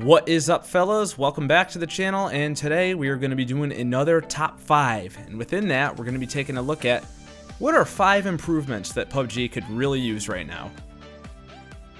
What is up, fellas? Welcome back to the channel, and today we are going to be doing another top 5, and within that we're going to be taking a look at what are 5 improvements that PUBG could really use right now.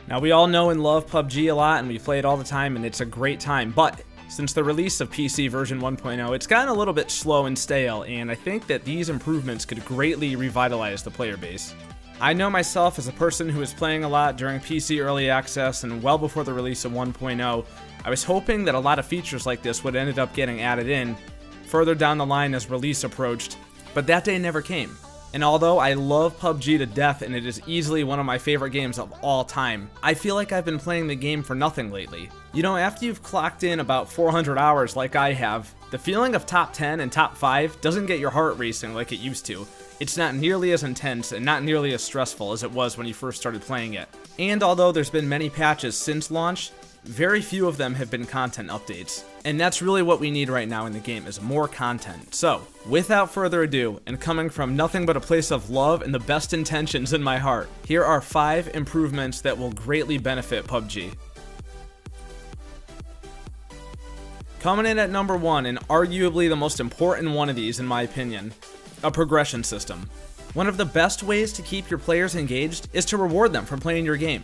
Now, we all know and love PUBG a lot, and we play it all the time, and it's a great time, but since the release of PC version 1.0, it's gotten a little bit slow and stale, and I think that these improvements could greatly revitalize the player base. I know myself as a person who was playing a lot during PC early access and well before the release of 1.0, I was hoping that a lot of features like this would end up getting added in further down the line as release approached, but that day never came. And although I love PUBG to death and it is easily one of my favorite games of all time, I feel like I've been playing the game for nothing lately. You know, after you've clocked in about 400 hours like I have, the feeling of top 10 and top 5 doesn't get your heart racing like it used to. It's not nearly as intense and not nearly as stressful as it was when you first started playing it. And although there's been many patches since launch, very few of them have been content updates. And that's really what we need right now in the game, is more content. So, without further ado, and coming from nothing but a place of love and the best intentions in my heart, here are 5 improvements that will greatly benefit PUBG. Coming in at number 1, and arguably the most important one of these in my opinion, a progression system. One of the best ways to keep your players engaged is to reward them for playing your game.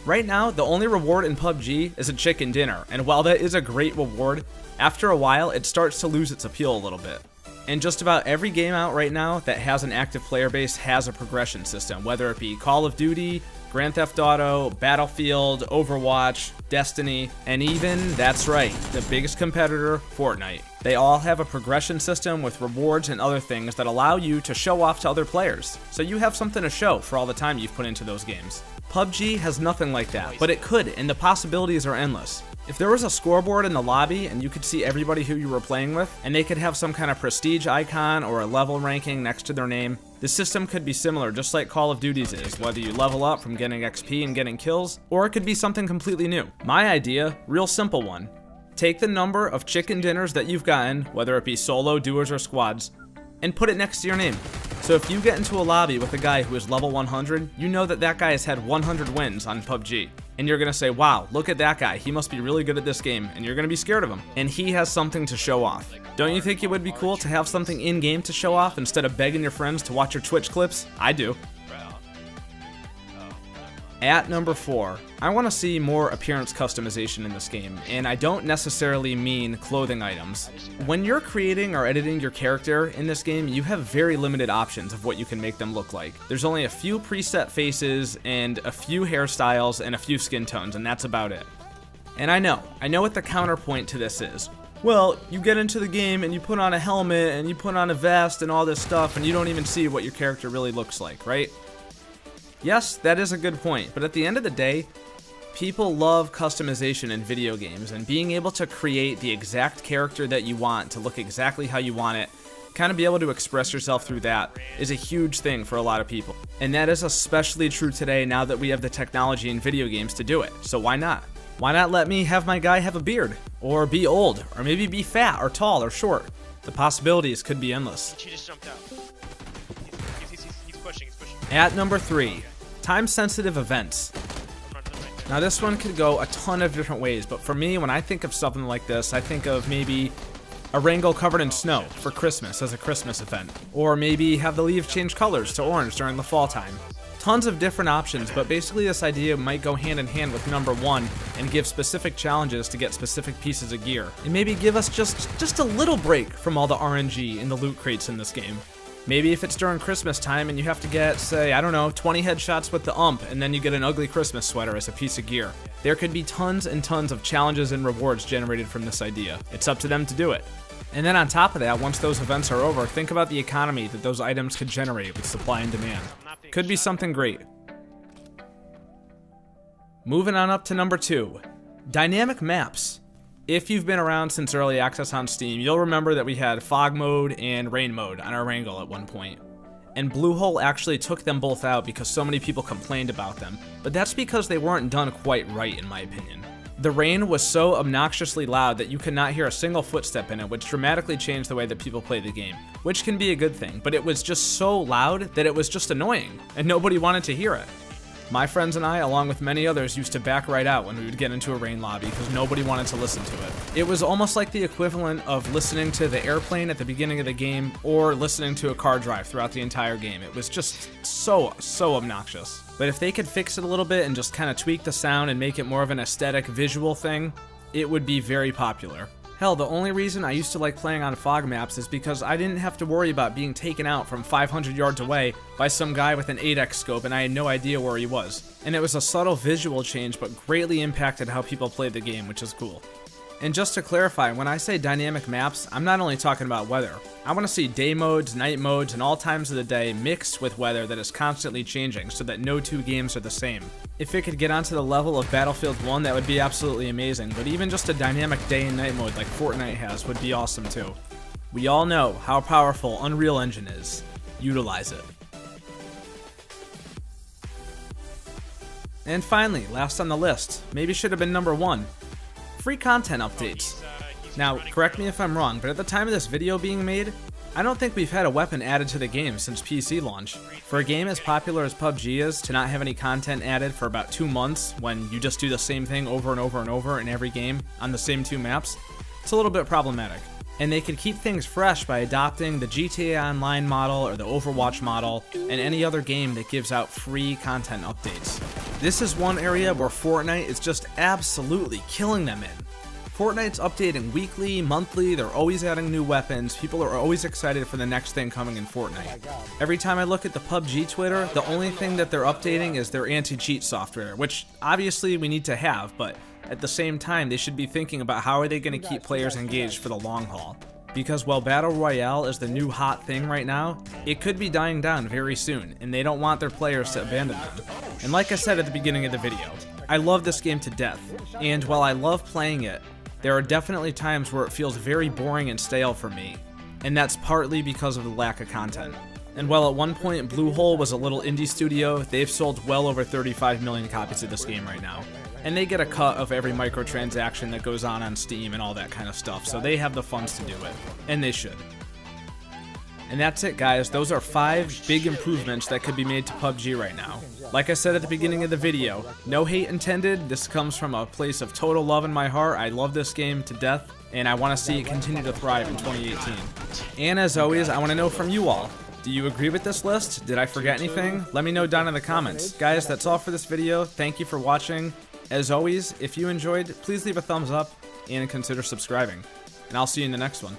Right now, the only reward in PUBG is a chicken dinner, and while that is a great reward, after a while it starts to lose its appeal a little bit. And just about every game out right now that has an active player base has a progression system, whether it be Call of Duty, Grand Theft Auto, Battlefield, Overwatch, Destiny, and even, that's right, the biggest competitor, Fortnite. They all have a progression system with rewards and other things that allow you to show off to other players, so you have something to show for all the time you've put into those games. PUBG has nothing like that, but it could, and the possibilities are endless. If there was a scoreboard in the lobby and you could see everybody who you were playing with, and they could have some kind of prestige icon or a level ranking next to their name, the system could be similar, just like Call of Duty's is, whether you level up from getting XP and getting kills, or it could be something completely new. My idea, real simple one. Take the number of chicken dinners that you've gotten, whether it be solo, duos, or squads, and put it next to your name. So if you get into a lobby with a guy who is level 100, you know that that guy has had 100 wins on PUBG. And you're gonna say, wow, look at that guy, he must be really good at this game, and you're gonna be scared of him. And he has something to show off. Don't you think it would be cool to have something in-game to show off instead of begging your friends to watch your Twitch clips? I do. At number 4, I want to see more appearance customization in this game, and I don't necessarily mean clothing items. When you're creating or editing your character in this game, you have very limited options of what you can make them look like. There's only a few preset faces and a few hairstyles and a few skin tones, and that's about it. And I know what the counterpoint to this is. Well, you get into the game and you put on a helmet and you put on a vest and all this stuff and you don't even see what your character really looks like, right? Yes, that is a good point, but at the end of the day, people love customization in video games, and being able to create the exact character that you want to look exactly how you want it, kind of be able to express yourself through that, is a huge thing for a lot of people. And that is especially true today now that we have the technology in video games to do it, so why not? Why not let me have my guy have a beard, or be old, or maybe be fat, or tall, or short? The possibilities could be endless. He just jumped out. He's pushing. At number 3, time-sensitive events. Now this one could go a ton of different ways, but for me, when I think of something like this, I think of maybe a rainbow covered in snow for Christmas as a Christmas event. Or maybe have the leaves change colors to orange during the fall time. Tons of different options, but basically this idea might go hand in hand with number 1 and give specific challenges to get specific pieces of gear. And maybe give us just a little break from all the RNG and the loot crates in this game. Maybe if it's during Christmas time and you have to get, say, I don't know, 20 headshots with the ump, and then you get an ugly Christmas sweater as a piece of gear. There could be tons and tons of challenges and rewards generated from this idea. It's up to them to do it. And then on top of that, once those events are over, think about the economy that those items could generate with supply and demand. Could be something great. Moving on up to number 2, dynamic maps. If you've been around since early access on Steam, you'll remember that we had fog mode and rain mode on our Wrangle at one point. And Bluehole actually took them both out because so many people complained about them, but that's because they weren't done quite right in my opinion. The rain was so obnoxiously loud that you could not hear a single footstep in it, which dramatically changed the way that people play the game, which can be a good thing, but it was just so loud that it was just annoying, and nobody wanted to hear it. My friends and I, along with many others, used to back right out when we would get into a rain lobby because nobody wanted to listen to it. It was almost like the equivalent of listening to the airplane at the beginning of the game or listening to a car drive throughout the entire game. It was just so obnoxious. But if they could fix it a little bit and just kind of tweak the sound and make it more of an aesthetic visual thing, it would be very popular. Hell, the only reason I used to like playing on fog maps is because I didn't have to worry about being taken out from 500 yards away by some guy with an 8x scope and I had no idea where he was. And it was a subtle visual change but greatly impacted how people played the game, which is cool. And just to clarify, when I say dynamic maps, I'm not only talking about weather. I want to see day modes, night modes, and all times of the day mixed with weather that is constantly changing so that no two games are the same. If it could get onto the level of Battlefield 1, that would be absolutely amazing, but even just a dynamic day and night mode like Fortnite has would be awesome too. We all know how powerful Unreal Engine is. Utilize it. And finally, last on the list, maybe should have been number 1. Free content updates. Now, correct me if I'm wrong, but at the time of this video being made, I don't think we've had a weapon added to the game since PC launch. For a game as popular as PUBG is, to not have any content added for about 2 months when you just do the same thing over and over and over in every game on the same 2 maps, it's a little bit problematic. And they could keep things fresh by adopting the GTA Online model or the Overwatch model and any other game that gives out free content updates. This is one area where Fortnite is just absolutely killing them in. Fortnite's updating weekly, monthly, they're always adding new weapons, people are always excited for the next thing coming in Fortnite. Every time I look at the PUBG Twitter, the only thing that they're updating is their anti-cheat software, which obviously we need to have, but at the same time they should be thinking about how are they going to keep players engaged for the long haul. Because while Battle Royale is the new hot thing right now, it could be dying down very soon, and they don't want their players to abandon them. And like I said at the beginning of the video, I love this game to death, and while I love playing it, there are definitely times where it feels very boring and stale for me, and that's partly because of the lack of content. And while at one point Bluehole was a little indie studio, they've sold well over 35 million copies of this game right now. And they get a cut of every microtransaction that goes on Steam and all that kind of stuff, so they have the funds to do it. And they should. And that's it, guys. Those are 5 big improvements that could be made to PUBG right now. Like I said at the beginning of the video, no hate intended. This comes from a place of total love in my heart. I love this game to death, and I want to see it continue to thrive in 2018. And as always, I want to know from you all. Do you agree with this list? Did I forget anything? Let me know down in the comments. Guys, that's all for this video. Thank you for watching. As always, if you enjoyed, please leave a thumbs up and consider subscribing. And I'll see you in the next one.